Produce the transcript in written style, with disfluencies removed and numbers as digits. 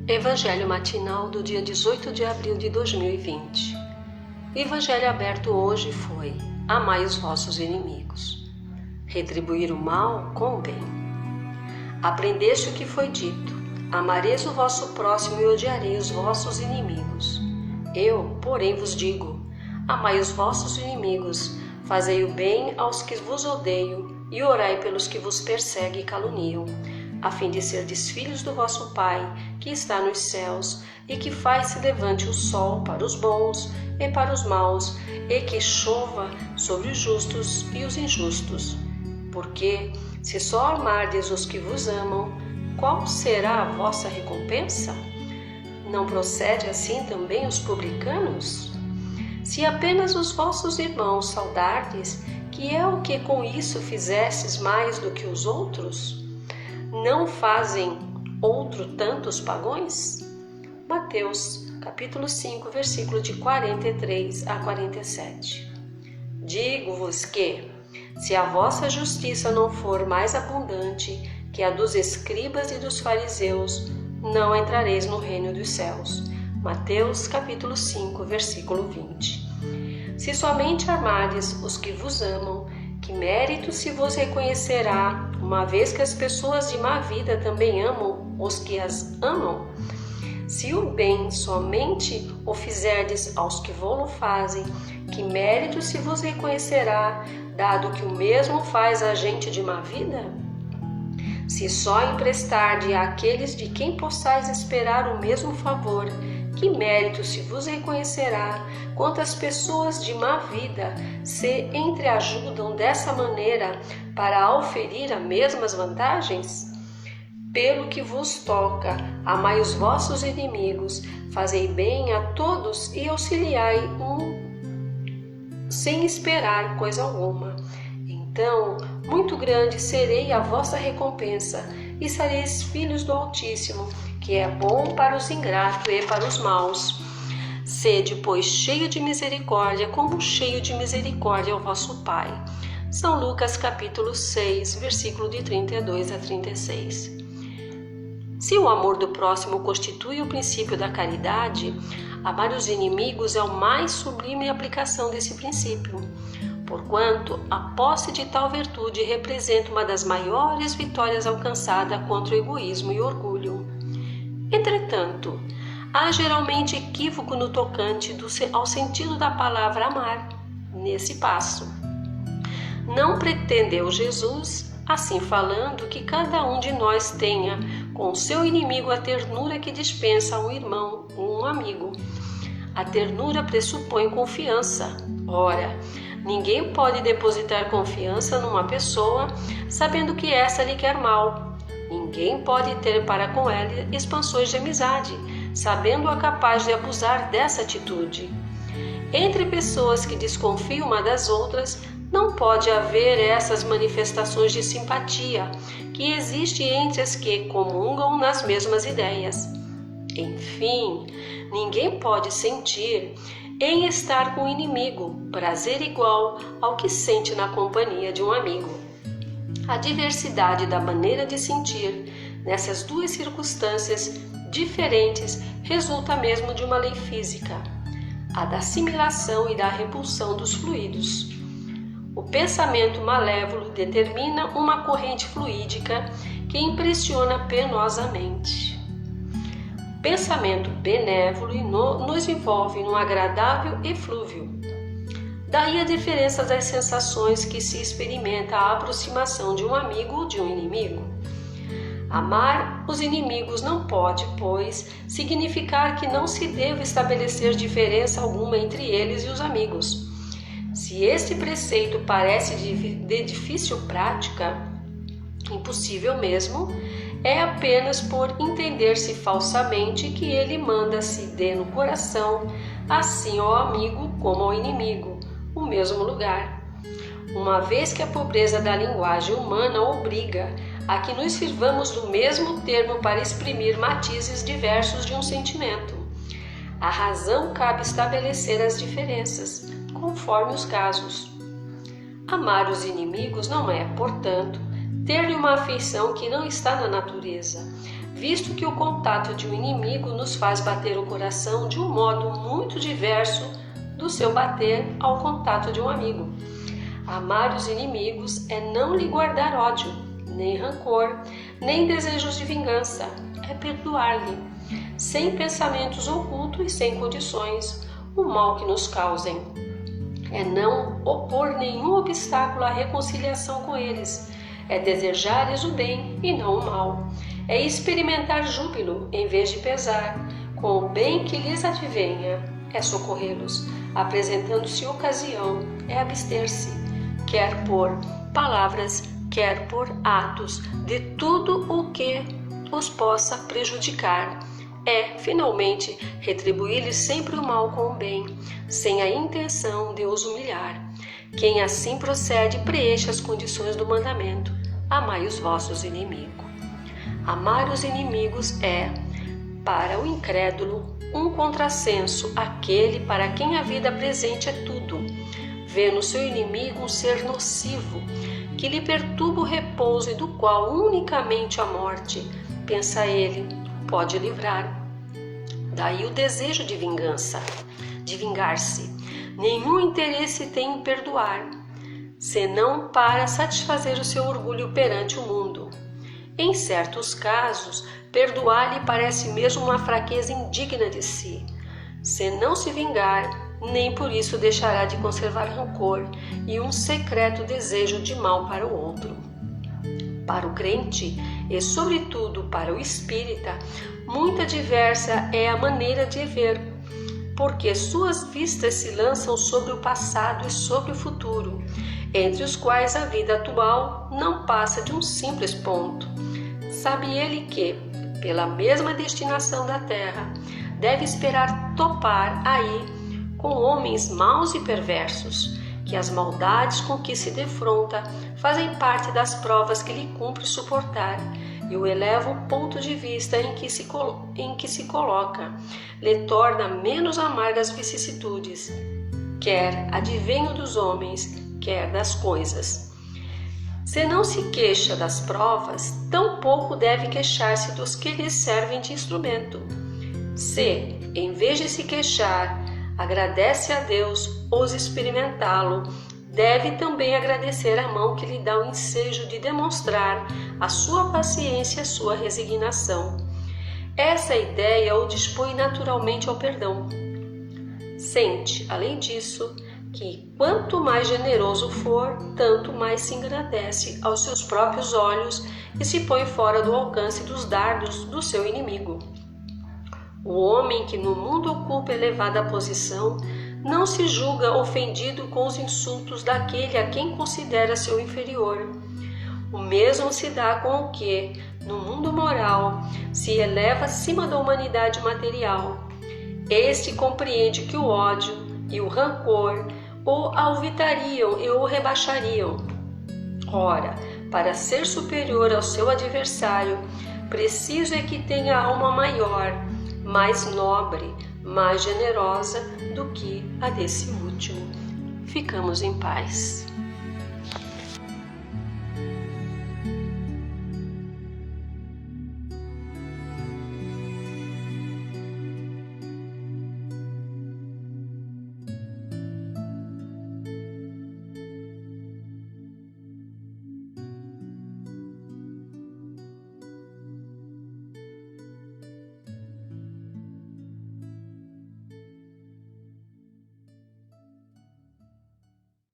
Evangelho matinal do dia 18 de abril de 2020. O evangelho aberto hoje foi: amai os vossos inimigos. Retribuir o mal com o bem. Aprendeste o que foi dito: amareis o vosso próximo e odiarei os vossos inimigos. Eu, porém, vos digo: amai os vossos inimigos, fazei o bem aos que vos odeiam e orai pelos que vos perseguem e caluniam, a fim de serdes filhos do vosso Pai, que está nos céus, e que faz se levante o sol para os bons e para os maus, e que chova sobre os justos e os injustos. Porque, se só amardes os que vos amam, qual será a vossa recompensa? Não procede assim também os publicanos? Se apenas os vossos irmãos saudardes, que é o que com isso fizestes mais do que os outros? Não fazem outro tantos pagões? Mateus, capítulo 5, versículo de 43 a 47. Digo-vos que, se a vossa justiça não for mais abundante que a dos escribas e dos fariseus, não entrareis no reino dos céus. Mateus, capítulo 5, versículo 20. Se somente amardes os que vos amam, que mérito se vos reconhecerá, uma vez que as pessoas de má vida também amam os que as amam? Se o bem somente o fizerdes aos que vô-lo fazem, que mérito se vos reconhecerá, dado que o mesmo faz a gente de má vida? Se só emprestarde àqueles de quem possais esperar o mesmo favor, que mérito se vos reconhecerá, quantas pessoas de má vida se entreajudam dessa maneira para auferir as mesmas vantagens? Pelo que vos toca, amai os vossos inimigos, fazei bem a todos e auxiliai sem esperar coisa alguma. Então, muito grande serei a vossa recompensa, e sereis filhos do Altíssimo, que é bom para os ingratos e para os maus. Sede, pois, cheio de misericórdia, como cheio de misericórdia é o vosso Pai. São Lucas, capítulo 6, versículo de 32 a 36. Se o amor do próximo constitui o princípio da caridade, amar os inimigos é a mais sublime aplicação desse princípio, porquanto a posse de tal virtude representa uma das maiores vitórias alcançadas contra o egoísmo e o orgulho. Entretanto, há geralmente equívoco no tocante ao sentido da palavra amar nesse passo. Não pretendeu Jesus, assim falando, que cada um de nós tenha com o seu inimigo a ternura que dispensa a um irmão ou um amigo. A ternura pressupõe confiança. Ora, ninguém pode depositar confiança numa pessoa sabendo que essa lhe quer mal. Ninguém pode ter para com ela expansões de amizade, sabendo-a capaz de abusar dessa atitude. Entre pessoas que desconfiam uma das outras, não pode haver essas manifestações de simpatia que existem entre as que comungam nas mesmas ideias. Enfim, ninguém pode sentir em estar com o inimigo prazer igual ao que sente na companhia de um amigo. A diversidade da maneira de sentir nessas duas circunstâncias diferentes resulta mesmo de uma lei física, a da assimilação e da repulsão dos fluidos. O pensamento malévolo determina uma corrente fluídica que impressiona penosamente. O pensamento benévolo nos envolve num agradável eflúvio. Daí a diferença das sensações que se experimenta à aproximação de um amigo ou de um inimigo. Amar os inimigos não pode, pois, significar que não se deve estabelecer diferença alguma entre eles e os amigos. Se este preceito parece de difícil prática, impossível mesmo, é apenas por entender-se falsamente que ele manda se dê no coração, assim ao amigo como ao inimigo, o mesmo lugar. Uma vez que a pobreza da linguagem humana obriga a que nos sirvamos do mesmo termo para exprimir matizes diversos de um sentimento, a razão cabe estabelecer as diferenças, conforme os casos. Amar os inimigos não é, portanto, ter-lhe uma afeição que não está na natureza, visto que o contato de um inimigo nos faz bater o coração de um modo muito diverso do seu bater ao contato de um amigo. Amar os inimigos é não lhe guardar ódio, nem rancor, nem desejos de vingança, é perdoar-lhe, sem pensamentos ocultos e sem condições, o mal que nos causem. É não opor nenhum obstáculo à reconciliação com eles, é desejar-lhes o bem e não o mal, é experimentar júbilo em vez de pesar, com o bem que lhes advenha, é socorrê-los, apresentando-se ocasião, é abster-se, quer por palavras, quer por atos, de tudo o que os possa prejudicar. É, finalmente, retribuir-lhes sempre o mal com o bem, sem a intenção de os humilhar. Quem assim procede preenche as condições do mandamento: amai os vossos inimigos. Amar os inimigos é, para o incrédulo, um contrassenso àquele para quem a vida presente é tudo. Vê no seu inimigo um ser nocivo, que lhe perturba o repouso e do qual unicamente a morte, pensa ele, pode livrar. Daí o desejo de vingança, de vingar-se. Nenhum interesse tem em perdoar, senão para satisfazer o seu orgulho perante o mundo. Em certos casos, perdoar lhe parece mesmo uma fraqueza indigna de si. Se não se vingar, nem por isso deixará de conservar rancor e um secreto desejo de mal para o outro. Para o crente, e sobretudo para o espírita, muito diversa é a maneira de ver, porque suas vistas se lançam sobre o passado e sobre o futuro, entre os quais a vida atual não passa de um simples ponto. Sabe ele que, pela mesma destinação da terra, deve esperar topar aí com homens maus e perversos, que as maldades com que se defronta fazem parte das provas que lhe cumpre suportar, e o eleva o ponto de vista em que se coloca, lhe torna menos amargas vicissitudes, quer advenham dos homens, quer das coisas. Se não se queixa das provas, tampouco deve queixar-se dos que lhe servem de instrumento. Se, em vez de se queixar, agradece a Deus, ouse experimentá-lo, deve também agradecer a mão que lhe dá o ensejo de demonstrar a sua paciência e a sua resignação. Essa ideia o dispõe naturalmente ao perdão. Sente, além disso, que quanto mais generoso for, tanto mais se engrandece aos seus próprios olhos e se põe fora do alcance dos dardos do seu inimigo. O homem que no mundo ocupa elevada posição não se julga ofendido com os insultos daquele a quem considera seu inferior. O mesmo se dá com o que, no mundo moral, se eleva acima da humanidade material. Este compreende que o ódio e o rancor o alvitariam e o rebaixariam. Ora, para ser superior ao seu adversário, preciso é que tenha alma maior, mais nobre, mais generosa do que a desse último. Ficamos em paz.